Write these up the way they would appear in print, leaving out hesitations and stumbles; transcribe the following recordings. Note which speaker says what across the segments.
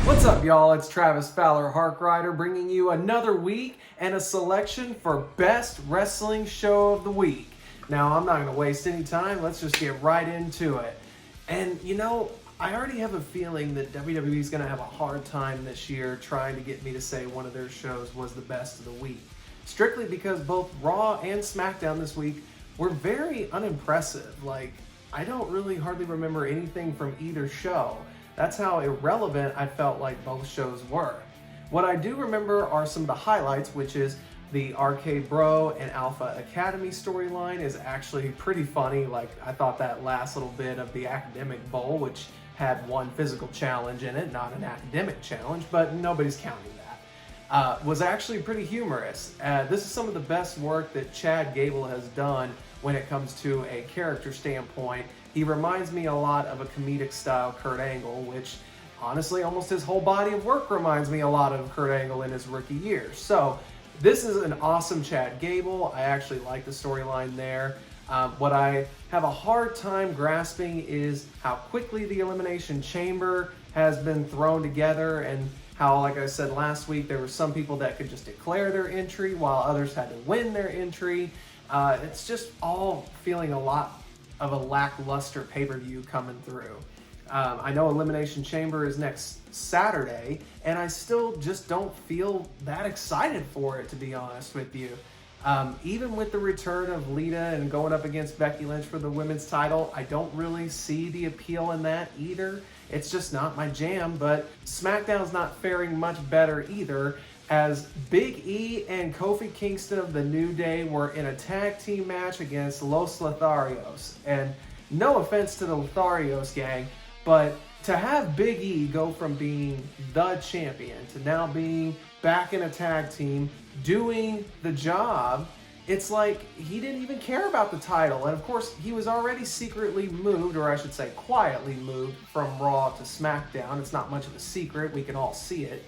Speaker 1: What's up, y'all? It's Travis Fowler Harkrider bringing you another week and a selection for Best Wrestling Show of the Week. Now, I'm not going to waste any time. Let's just get right into it. And, you know, I already have a feeling that WWE is going to have a hard time this year trying to get me to say one of their shows was the best of the week. Strictly because both Raw and SmackDown this week were very unimpressive. Like, I don't really hardly remember anything from either show. That's how irrelevant I felt like both shows were. What I do remember are some of the highlights, which is the Arcade Bro and Alpha Academy storyline is actually pretty funny. Like, I thought that last little bit of the Academic Bowl, which had one physical challenge in it, not an academic challenge, but nobody's counting that, was actually pretty humorous. This is some of the best work that Chad Gable has done when it comes to a character standpoint. He reminds me a lot of a comedic style Kurt Angle, which honestly almost his whole body of work reminds me a lot of Kurt Angle in his rookie years. So this is an awesome Chad Gable. I actually like the storyline there. What I have a hard time grasping is how quickly the Elimination Chamber has been thrown together, and how, like I said last week, there were some people that could just declare their entry while others had to win their entry. It's just all feeling a lot of a lackluster pay-per-view coming through. I know Elimination Chamber is next Saturday, and I still just don't feel that excited for it, to be honest with you. Even with the return of Lita and going up against Becky Lynch for the women's title, I don't really see the appeal in that either. It's just not my jam, but SmackDown's not faring much better either, as Big E and Kofi Kingston of the New Day were in a tag team match against Los Lotharios. And no offense to the Lotharios gang, but to have Big E go from being the champion to now being back in a tag team doing the job, it's like he didn't even care about the title. And of course, he was already secretly moved, or I should say quietly moved, from Raw to SmackDown. It's not much of a secret. We can all see it.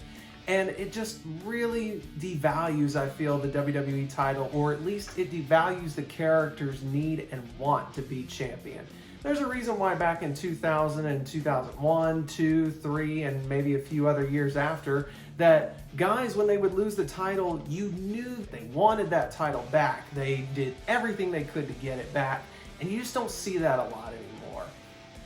Speaker 1: And it just really devalues, I feel, the WWE title, or at least it devalues the character's need and want to be champion. There's a reason why back in 2000 and 2001, 2, 3, and maybe a few other years after, that guys, when they would lose the title, you knew they wanted that title back. They did everything they could to get it back, and you just don't see that a lot anymore.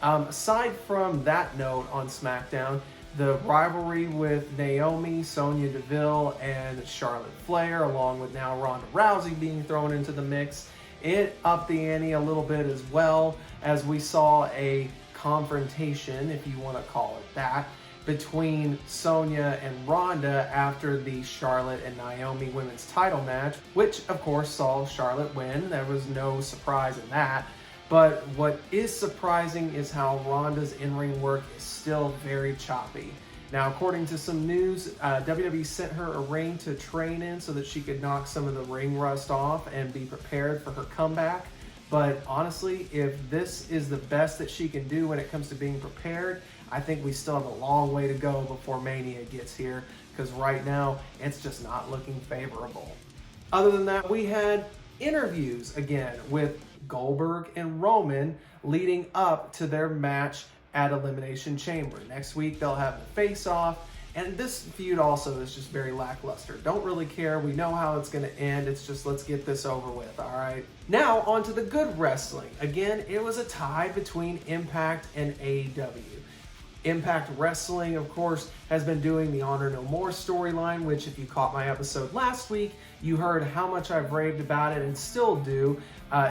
Speaker 1: Aside from that note on SmackDown, the rivalry with Naomi, Sonya Deville, and Charlotte Flair, along with now Ronda Rousey being thrown into the mix, it upped the ante a little bit as well, as we saw a confrontation, if you want to call it that, between Sonya and Ronda after the Charlotte and Naomi women's title match, which of course saw Charlotte win. There was no surprise in that. But what is surprising is how Ronda's in-ring work is still very choppy. Now, according to some news, WWE sent her a ring to train in so that she could knock some of the ring rust off and be prepared for her comeback. But honestly, if this is the best that she can do when it comes to being prepared, I think we still have a long way to go before Mania gets here, because right now, it's just not looking favorable. Other than that, we had interviews again with Goldberg and Roman leading up to their match at Elimination Chamber. Next week they'll have the face-off, and this feud also is just very lackluster. Don't really care. We know how it's going to end. It's just, let's get this over with, all right? Now, on to the good wrestling. Again, it was a tie between Impact and AEW. Impact Wrestling, of course, has been doing the Honor No More storyline, which if you caught my episode last week, you heard how much I've raved about it and still do.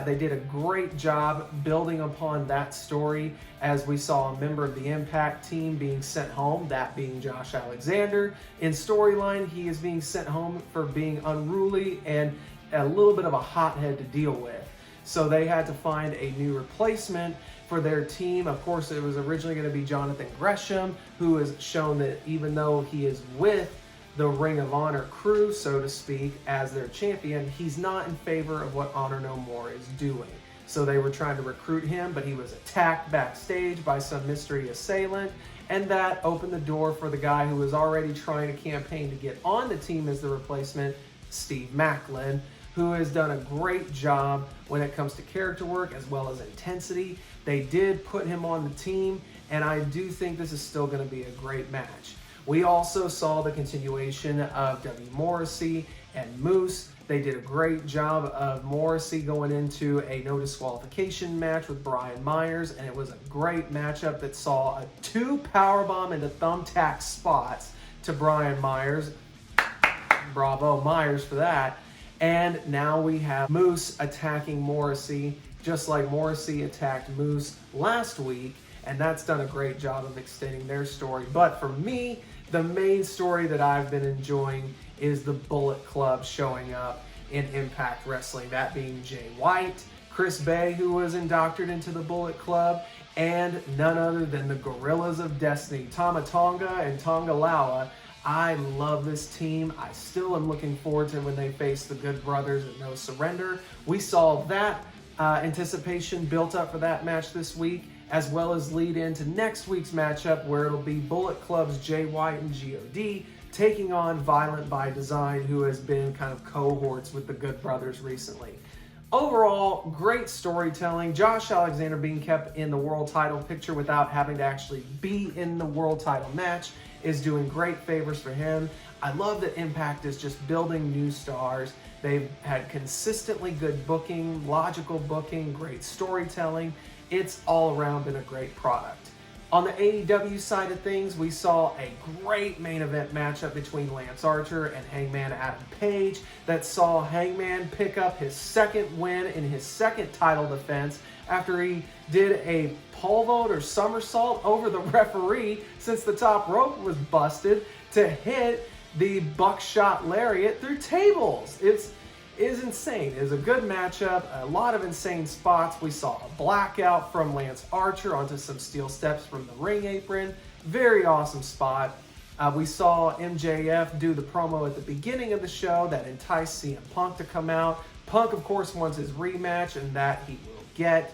Speaker 1: They did a great job building upon that story, as we saw a member of the Impact team being sent home, that being Josh Alexander. In storyline, he is being sent home for being unruly and a little bit of a hothead to deal with. So they had to find a new replacement for their team. Of course, it was originally going to be Jonathan Gresham, who has shown that even though he is with the Ring of Honor crew, so to speak, as their champion, he's not in favor of what Honor No More is doing. So they were trying to recruit him, but he was attacked backstage by some mystery assailant, and that opened the door for the guy who was already trying to campaign to get on the team as the replacement, Steve Maclin, who has done a great job when it comes to character work as well as intensity. They did put him on the team, and I do think this is still going to be a great match. We also saw the continuation of W. Morrissey and Moose. They did a great job of Morrissey going into a no disqualification match with Brian Myers, and it was a great matchup that saw a 2 powerbomb into thumbtack spots to Brian Myers. Bravo Myers for that. And now we have Moose attacking Morrissey, just like Morrissey attacked Moose last week, and that's done a great job of extending their story. But for me, the main story that I've been enjoying is the Bullet Club showing up in Impact Wrestling, that being Jay White, Chris Bay, who was indoctored into the Bullet Club, and none other than the Gorillas of Destiny, Tama Tonga and Tonga Lawa. I love this team. I still am looking forward to when they face the Good Brothers at No Surrender. We saw that anticipation built up for that match this week, as well as lead into next week's matchup where it'll be Bullet Club's Jay White and God taking on Violent by Design, who has been kind of cohorts with the Good Brothers recently. Overall, great storytelling. Josh Alexander being kept in the world title picture without having to actually be in the world title match is doing great favors for him. I love that Impact is just building new stars. They've had consistently good booking, logical booking, great storytelling. It's all around been a great product. On the AEW side of things, we saw a great main event matchup between Lance Archer and Hangman Adam Page that saw Hangman pick up his second win in his second title defense after he did a pole vault or somersault over the referee since the top rope was busted to hit the buckshot lariat through tables. It is insane. It was a good matchup, a lot of insane spots. We saw a blackout from Lance Archer onto some steel steps from the ring apron. Very awesome spot. We saw MJF do the promo at the beginning of the show that enticed CM Punk to come out. Punk, of course, wants his rematch, and that he will get.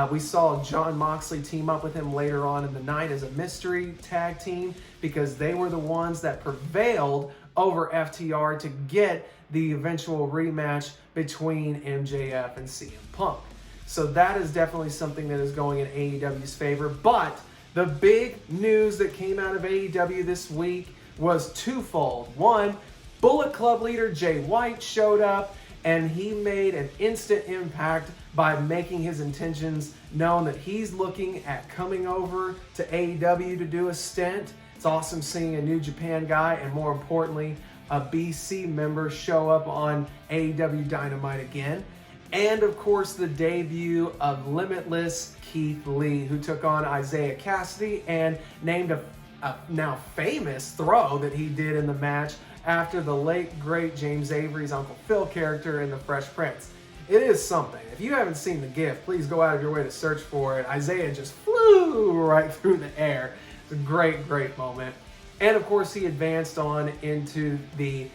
Speaker 1: We saw Jon Moxley team up with him later on in the night as a mystery tag team because they were the ones that prevailed over FTR to get the eventual rematch between MJF and CM Punk. So that is definitely something that is going in AEW's favor. But the big news that came out of AEW this week was twofold. One, Bullet Club leader Jay White showed up, and he made an instant impact by making his intentions known that he's looking at coming over to AEW to do a stint. It's awesome seeing a New Japan guy, and more importantly, a BC member show up on AEW Dynamite again. And of course, the debut of Limitless Keith Lee, who took on Isaiah Cassidy and named a now famous throw that he did in the match after the late, great James Avery's Uncle Phil character in The Fresh Prince. It is something. If you haven't seen the GIF, please go out of your way to search for it. Isaiah just flew right through the air. It's a great, great moment. And of course, he advanced on into the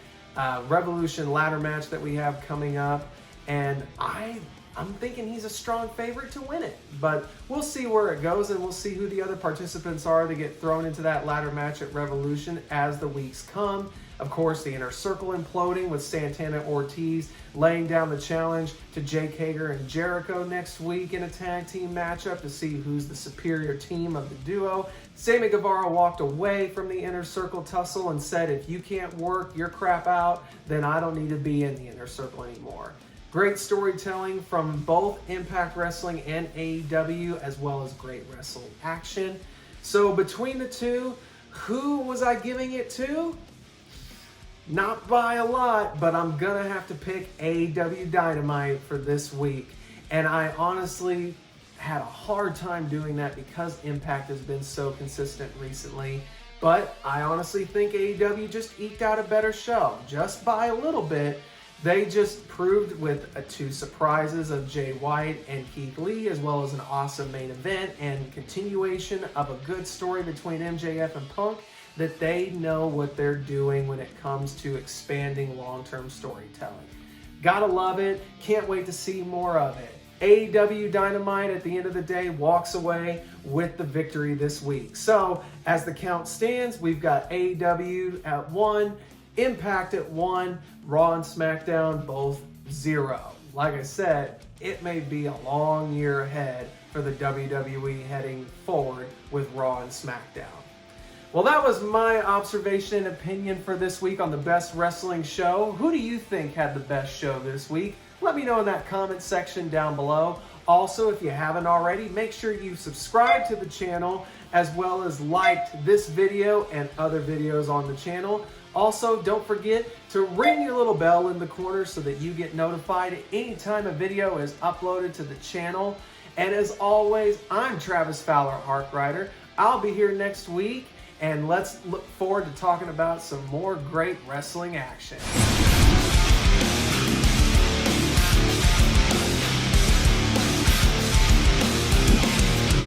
Speaker 1: Revolution ladder match that we have coming up. And I'm thinking he's a strong favorite to win it. But we'll see where it goes, and we'll see who the other participants are to get thrown into that ladder match at Revolution as the weeks come. Of course, the Inner Circle imploding with Santana Ortiz laying down the challenge to Jake Hager and Jericho next week in a tag team matchup to see who's the superior team of the duo. Sammy Guevara walked away from the Inner Circle tussle and said, if you can't work your crap out, then I don't need to be in the Inner Circle anymore. Great storytelling from both Impact Wrestling and AEW, as well as great wrestling action. So between the two, who was I giving it to? Not by a lot, but I'm gonna have to pick AEW Dynamite for this week. And I honestly had a hard time doing that because Impact has been so consistent recently. But I honestly think AEW just eked out a better show, just by a little bit. They just proved with two surprises of Jay White and Keith Lee, as well as an awesome main event and continuation of a good story between MJF and Punk, that they know what they're doing when it comes to expanding long-term storytelling. Gotta love it. Can't wait to see more of it. AEW Dynamite, at the end of the day, walks away with the victory this week. So, as the count stands, we've got AEW at 1, Impact at 1, Raw and SmackDown both 0. Like I said, it may be a long year ahead for the WWE heading forward with Raw and SmackDown. Well, that was my observation and opinion for this week on the best wrestling show. Who do you think had the best show this week? Let me know in that comment section down below. Also, if you haven't already, make sure you subscribe to the channel as well as liked this video and other videos on the channel. Also, don't forget to ring your little bell in the corner so that you get notified anytime a video is uploaded to the channel. And as always, I'm Travis Fowler, Harkrider. I'll be here next week, and let's look forward to talking about some more great wrestling action.